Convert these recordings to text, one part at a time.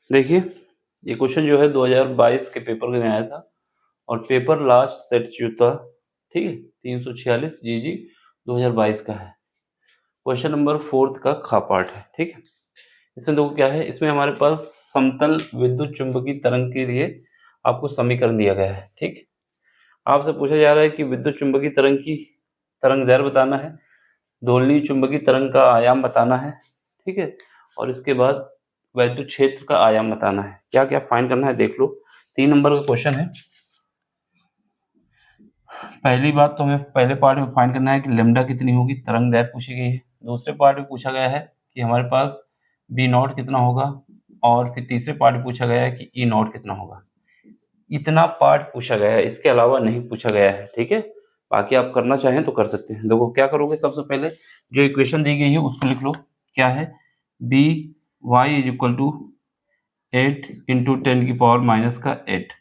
देखिए, ये क्वेश्चन जो है 2022 के पेपर में आया था और पेपर लास्ट सेट जो था, ठीक है, 346 जीजी 2022 का है। क्वेश्चन नंबर 4 का खा पार्ट है, ठीक है। इसमें देखो क्या है, इसमें हमारे पास समतल विद्युत चुंबकीय तरंग के लिए आपको समीकरण दिया गया है, ठीक। आपसे पूछा जा रहा है कि विद्युत चुंबकीय तरंग की तरंग दैर्घ्य बताना है, दोलनीय चुंबकीय तरंग का आयाम बताना है, ठीक है, और इसके बाद वैद्युत क्षेत्र का आयाम बताना है। क्या क्या फाइंड करना है देख लो। 3 नंबर का क्वेश्चन है। पहली बात तो हमें पहले पार्ट में फाइंड करना है कि लैम्डा कितनी होगी, तरंग दैर्घ्य पूछी गई है। दूसरे पार्ट में पूछा गया है कि हमारे पास बी नॉट कितना होगा, और फिर तीसरे पार्ट में पूछा गया है कि ई नॉट कितना होगा। इतना पार्ट पूछा गया है, इसके अलावा नहीं पूछा गया है, ठीक है। बाकी आप करना चाहें तो कर सकते हैं। देखो क्या करोगे, सबसे पहले जो इक्वेशन दी गई है उसको लिख लो। क्या है, B Y is equal to 8 into 10 की पावर माइनस का 8,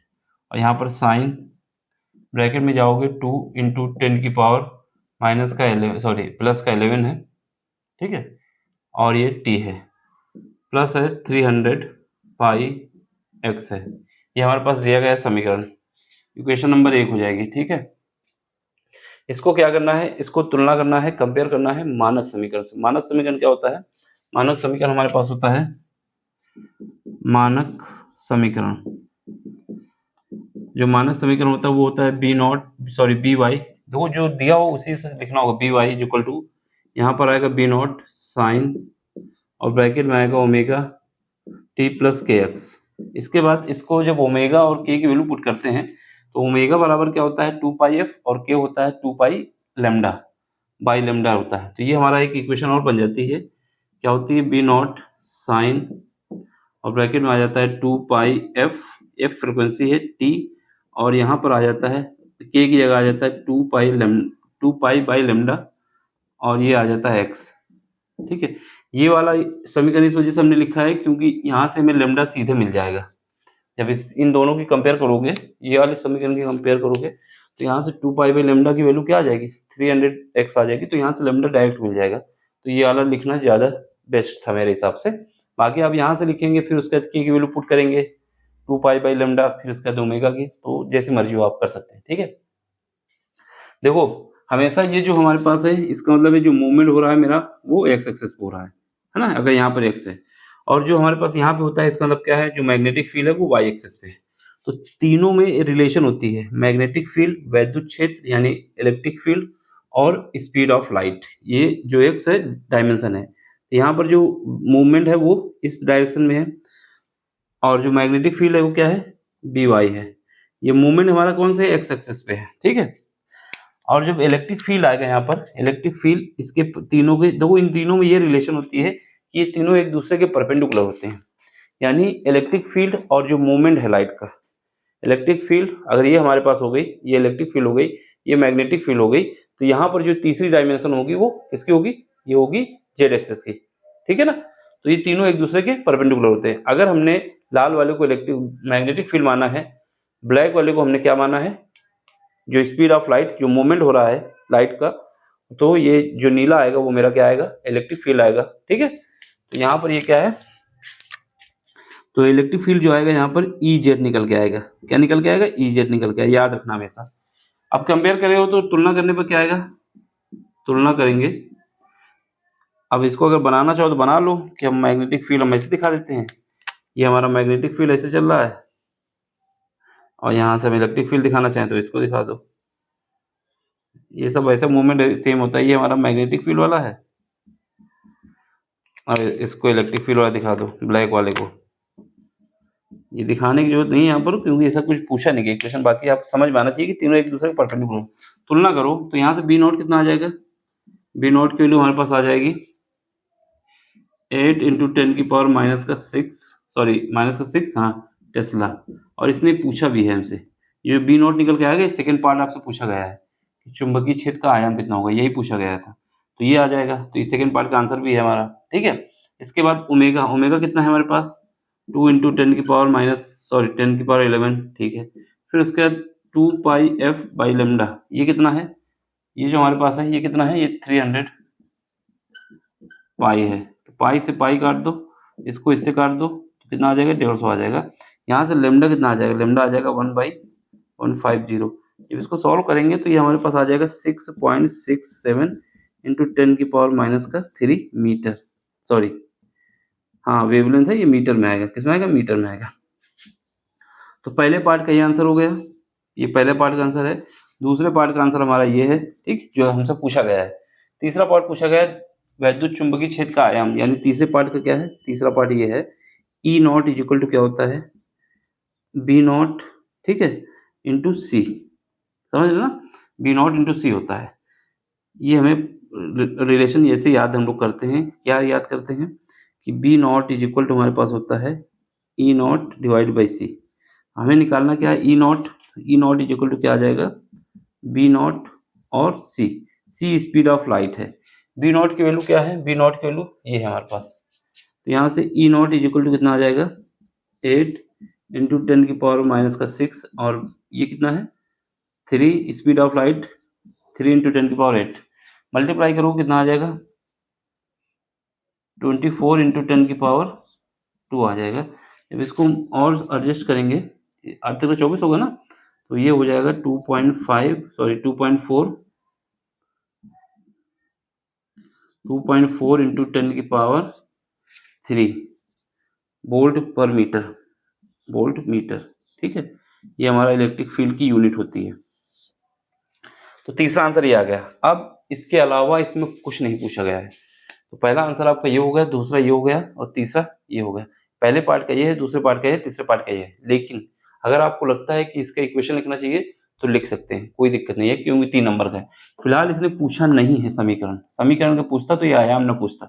और यहाँ पर साइन ब्रैकेट में जाओगे 2 इंटू 10 की पावर माइनस का 11, सॉरी प्लस का 11 है, ठीक है, और ये टी है, प्लस है 300 पाई एक्स है। ये हमारे पास दिया गया है समीकरण, इक्वेशन नंबर 1 हो जाएगी, ठीक है। इसको क्या करना है, इसको तुलना करना है, कंपेयर करना है मानक समीकरण से। मानक समीकरण क्या होता है, मानक समीकरण हमारे पास होता है मानक समीकरण। जो मानक समीकरण होता है वो होता है B naught, sorry B Y, देखो जो दिया हो उसी से लिखना होगा। B Y is equal to, यहाँ पर आएगा बी नॉट साइन, और ब्रैकेट में आएगा omega T plus K X. इसके बाद इसको जब ओमेगा और के की वैल्यू पुट करते हैं तो ओमेगा बराबर क्या होता है 2 पाई एफ, और के होता है 2 पाई लेमडा बाई लेमडा होता है। तो ये हमारा एक इक्वेशन और बन जाती है, क्या होती है, बी नॉट साइन, और ब्रैकेट में आ जाता है 2 पाई एफ, एफ फ्रिक्वेंसी है, टी, और यहाँ पर आ जाता है के की जगह आ जाता है 2 पाई बाई लेमडा, और ये आ जाता है एक्स, ठीक है। ये वाला समीकरण इस वजह से हमने लिखा है क्योंकि यहाँ से हमें लेमडा सीधे मिल जाएगा। जब इन दोनों की कंपेयर करोगे, ये वाले समीकरण की कंपेयर करोगे, तो यहाँ से 2 पाई बाई लेमडा की वैल्यू क्या आ जाएगी, 300x आ जाएगी, तो यहाँ से लेमडा डायरेक्ट मिल जाएगा। तो ये वाला लिखना ज़्यादा बेस्ट था मेरे हिसाब से। बाकी आप यहाँ से लिखेंगे, फिर उसके बाद की वैल्यू पुट करेंगे 2 पाई बाई लेमडा, फिर उसके बाद ओमेगा की, तो जैसी मर्जी हो आप कर सकते हैं, ठीक है। देखो हमेशा ये जो हमारे पास है, इसका मतलब है जो मूवमेंट हो रहा है मेरा वो एक्स एक्सेस पे हो रहा है ना, अगर यहाँ पर एक्स है, और जो हमारे पास यहाँ पे होता है इसका मतलब क्या है, जो मैग्नेटिक फील्ड है वो वाई एक्सेस पे है। तो तीनों में रिलेशन होती है, मैग्नेटिक फील्ड, वैद्युत क्षेत्र यानी इलेक्ट्रिक फील्ड, और स्पीड ऑफ लाइट। ये जो एक्स है डायमेंशन है, यहाँ पर जो मूवमेंट है वो इस डायरेक्शन में है, और जो मैग्नेटिक फील्ड है वो क्या है, बी वाई है। ये मूवमेंट हमारा कौन से एक्स एक्सेस पे है, ठीक है। और जब इलेक्ट्रिक फील्ड आएगा यहाँ पर, इलेक्ट्रिक फील्ड इसके तीनों के, देखो इन तीनों में ये रिलेशन होती है कि ये तीनों एक दूसरे के परपेंडिकुलर होते हैं। यानी इलेक्ट्रिक फील्ड और जो मूवमेंट है लाइट का, इलेक्ट्रिक फील्ड अगर ये हमारे पास हो गई, ये इलेक्ट्रिक फील्ड हो गई, ये मैग्नेटिक फील्ड हो गई, तो यहाँ पर जो तीसरी डायमेंशन होगी वो किसकी होगी, ये होगी जेड एक्सेस की, ठीक है ना। तो ये तीनों एक दूसरे के परपेंडिकुलर होते हैं। अगर हमने लाल वाले को इलेक्ट्रिक मैग्नेटिक फील्ड माना है, ब्लैक वाले को हमने क्या माना है, जो स्पीड ऑफ लाइट, जो मूवमेंट हो रहा है लाइट का, तो ये जो नीला आएगा वो मेरा क्या आएगा, इलेक्ट्रिक फील्ड आएगा, ठीक है। तो यहाँ पर ये क्या है, तो इलेक्ट्रिक फील्ड जो आएगा यहाँ पर ई जेड निकल के आएगा। क्या निकल के आएगा, ई जेड निकल के आएगा, याद रखना हमेशा। अब कंपेयर करें हो तो तुलना करने पर क्या आएगा, तुलना करेंगे। अब इसको अगर बनाना चाहो तो बना लो कि हम मैग्नेटिक फील्ड हम ऐसे दिखा देते हैं, ये हमारा मैग्नेटिक फील्ड ऐसे चल रहा है, और यहाँ से हम इलेक्ट्रिक फील्ड दिखाना चाहें तो इसको दिखा दो। ये सब ऐसा मूवमेंट सेम होता है, ये हमारा मैग्नेटिक फील्ड वाला है, और इसको इलेक्ट्रिक फील्ड वाला दिखा दो, ब्लैक वाले को। ये दिखाने की जरूरत नहीं है यहाँ पर, क्योंकि ऐसा कुछ पूछा नहीं गया क्वेश्चन। बाकी आप समझ में आना चाहिए कि तीनों एक दूसरे के परपेंडिकुलर। तुलना करो तो यहाँ से बी नॉट कितना आ जाएगा, बी नॉट की वैल्यू हमारे पास आ जाएगी 8 इंटू 10 की पावर माइनस का 6, सॉरी माइनस का 6, हाँ टेस्ला। और इसने पूछा भी है हमसे, ये बी नॉट निकल के आ गया। सेकेंड पार्ट आपसे पूछा गया है कि चुंबकीय क्षेत्र का आयाम कितना होगा, यही पूछा गया था, तो ये आ जाएगा। तो ये सेकेंड पार्ट का आंसर भी है हमारा, ठीक है। इसके बाद ओमेगा, ओमेगा कितना है हमारे पास, 2 इंटू 10 की पावर माइनस, सॉरी 10 की पावर 11, ठीक है। फिर उसके बाद 2 पाई एफ बाई लेमडा, ये कितना है, ये जो हमारे पास है ये कितना है, ये 300 पाई है। तो पाई से पाई काट दो, इसको इससे काट दो, तो कितना आ जाएगा 150 आ जाएगा। यहाँ से लेमडा कितना आ जाएगा, लेमडा आ जाएगा 1/150। जब इसको सॉल्व करेंगे तो ये हमारे पास आ जाएगा 6.67 इंटू 10⁻³ मीटर। सॉरी, हाँ वेवलेंथ है, ये मीटर में आएगा। किस में आएगा, मीटर में आएगा। तो पहले पार्ट का ये आंसर हो गया, ये पहले पार्ट का आंसर है। दूसरे पार्ट का आंसर हमारा ये है, ठीक, जो हमसे पूछा गया है। तीसरा पार्ट पूछा गया है वैद्युत चुंबकीय क्षेत्र का आयाम, यानी तीसरे पार्ट का क्या है, तीसरा पार्ट ये है E naught is equal to क्या होता है, बी नॉट, ठीक है, इंटू सी। समझ रहे ना, बी नॉट इंटू सी होता है। ये हमें रिलेशन ऐसे याद हम लोग करते हैं, क्या याद करते हैं कि B naught is equal to हमारे पास होता है E naught divide by C. हमें निकालना क्या है, E naught is equal to क्या आ जाएगा, बी नॉट और C. C speed of light है, बी नॉट की वैल्यू क्या है, बी नॉट की वैल्यू ये है हमारे पास। तो यहाँ से ई नॉट इज इक्वल टू कितना आ जाएगा 8 इंटू 10⁻⁻⁶, और ये कितना है 3 speed of light 3 into 10⁸ multiply करो कितना आ जाएगा 24 इंटू 10⁻² आ जाएगा। जब इसको और एडजस्ट करेंगे 8 तक 24 होगा ना, तो ये हो जाएगा 2.4 इंटू 10⁻³ वोल्ट पर मीटर, वोल्ट मीटर, ठीक है। ये हमारा इलेक्ट्रिक फील्ड की यूनिट होती है। तो तीसरा आंसर ये आ गया। अब इसके अलावा इसमें कुछ नहीं पूछा गया है। तो पहला आंसर आपका ये हो गया, दूसरा ये हो गया और तीसरा ये हो गया। पहले पार्ट का ये है, दूसरे पार्ट का ये है, तीसरे पार्ट का ये है। लेकिन अगर आपको लगता है कि इसका इक्वेशन लिखना चाहिए तो लिख सकते हैं, कोई दिक्कत नहीं है, क्योंकि 3 नंबर का है। फिलहाल इसने पूछा नहीं है समीकरण, समीकरण का पूछता तो ये आयाम न पूछता।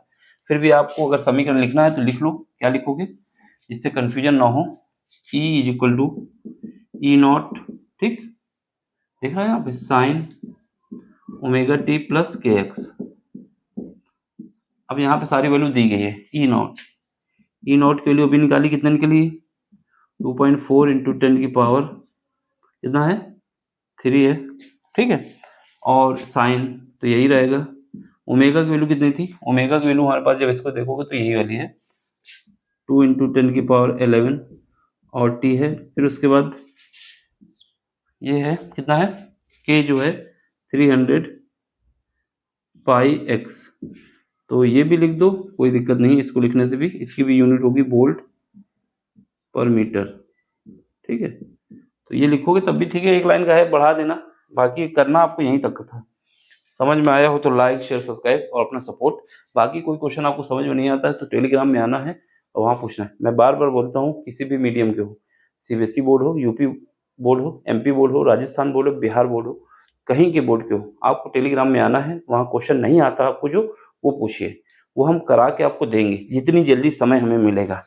फिर भी आपको अगर समीकरण लिखना है तो लिख लो। क्या लिखोगे, जिससे कंफ्यूजन ना हो। E is equal to E naught, ठीक, देख रहे हैं यहाँ पे sine omega T plus K X. अब यहाँ पे सारी वैल्यू दी गई है। ई नॉट की वैल्यू अभी निकाली कितने के लिए 2.4 इंटू 10⁻³ कितना है 3 है, ठीक है। और साइन तो यही रहेगा। ओमेगा की वैल्यू कितनी थी, ओमेगा की वैल्यू हमारे पास जब इसको देखोगे तो यही वाली है 2 इंटू 10⁻11 और टी है। फिर उसके बाद ये है कितना है के जो है 300 पाई एक्स। तो ये भी लिख दो, कोई दिक्कत नहीं इसको लिखने से भी। इसकी भी यूनिट होगी वोल्ट पर मीटर, ठीक है। तो ये लिखोगे तब भी ठीक है, एक लाइन का है, बढ़ा देना। बाकी करना आपको यहीं तक का था। समझ में आया हो तो लाइक शेयर सब्सक्राइब और अपना सपोर्ट। बाकी कोई क्वेश्चन आपको समझ में नहीं आता है तो टेलीग्राम में आना है और वहाँ पूछना है। मैं बार बार बोलता हूँ, किसी भी मीडियम के हो, सीबीएसई बोर्ड हो, यूपी बोर्ड हो, एमपी बोर्ड हो, राजस्थान बोर्ड हो, बिहार बोर्ड हो, कहीं के बोर्ड के हो, आपको टेलीग्राम में आना है। वहाँ क्वेश्चन नहीं आता आपको जो, वो पूछिए, वो हम करा के आपको देंगे जितनी जल्दी समय हमें मिलेगा,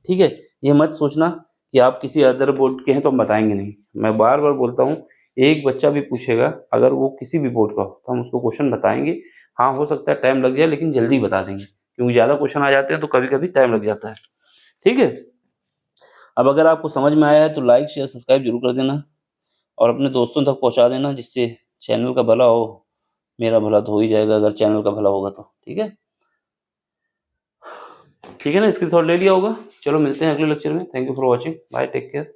ठीक है। ये मत सोचना कि आप किसी अदर बोर्ड के हैं तो हम बताएंगे नहीं। मैं बार बार बोलता हूँ, एक बच्चा भी पूछेगा अगर वो किसी भी बोर्ड का हो तो हम उसको क्वेश्चन बताएंगे। हाँ हो सकता है टाइम लग जाए, लेकिन जल्दी बता देंगे, क्योंकि ज़्यादा क्वेश्चन आ जाते हैं तो कभी कभी टाइम लग जाता है, ठीक है। अब अगर आपको समझ में आया है तो लाइक शेयर सब्सक्राइब जरूर कर देना और अपने दोस्तों तक पहुंचा देना, जिससे चैनल का भला हो, मेरा भला तो हो ही जाएगा अगर चैनल का भला होगा तो, ठीक है। ठीक है ना, स्क्रीनशॉट ले लिया होगा। चलो मिलते हैं अगले लेक्चर में। Thank you for watching, bye, take care.